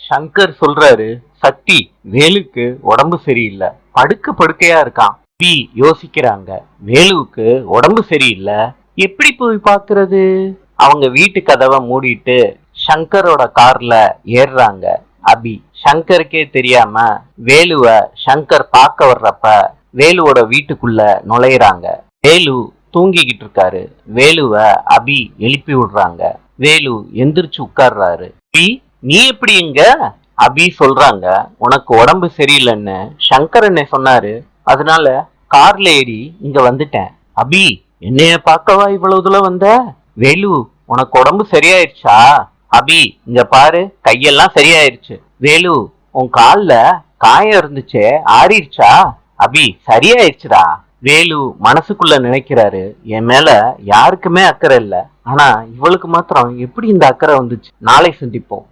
சங்கர் சொல்றாரு, சக்தி, வேலுக்கு உடம்பு சரியில்லை, படுக்க படுக்கையா இருக்கான். பி யோசிக்கிறாங்க, வேலுவுக்கு உடம்பு சரியில்லை, எப்படி போய் பாக்குறது? அவங்க வீட்டு கதவை மூடிட்டு சங்கரோட கார்ல ஏறுறாங்க. அபி சங்கருக்கே தெரியாம வேலுவ சங்கர் பார்க்க வர்றப்ப வேலுவோட வீட்டுக்குள்ள நுழையிறாங்க. வேலு தூங்கிக்கிட்டு இருக்காரு. வேலுவ அபி எழுப்பி விடுறாங்க. வேலு எந்திரிச்சு உட்கார்றாரு. அபி, நீ எப்படி இங்க? அபி சொல்றாங்க, உனக்கு உடம்பு சரியில்லைன்னு சங்கர் என்ன சொன்னாரு, அதனால கார்ல ஏறி இங்க வந்துட்டேன். அபி, என்னைய பார்க்கவா இவ்வளவு தூரம் வந்த? வேலு, உனக்கு உடம்பு சரியாயிருச்சா? அபி, இங்க பாரு, கையெல்லாம் சரியாயிருச்சு. வேலு, உன் கால்ல காயம் இருந்துச்சே, ஆறிடுச்சா? அபி, சரியாயிருச்சுடா. வேலு மனசுக்குள்ள நினைக்கிறாரு, என் மேல யாருக்குமே அக்கறை இல்ல, ஆனா இவளுக்கு மாத்திரம் எப்படி இந்த அக்கறை வந்துச்சு? நாளை சந்திப்போம்.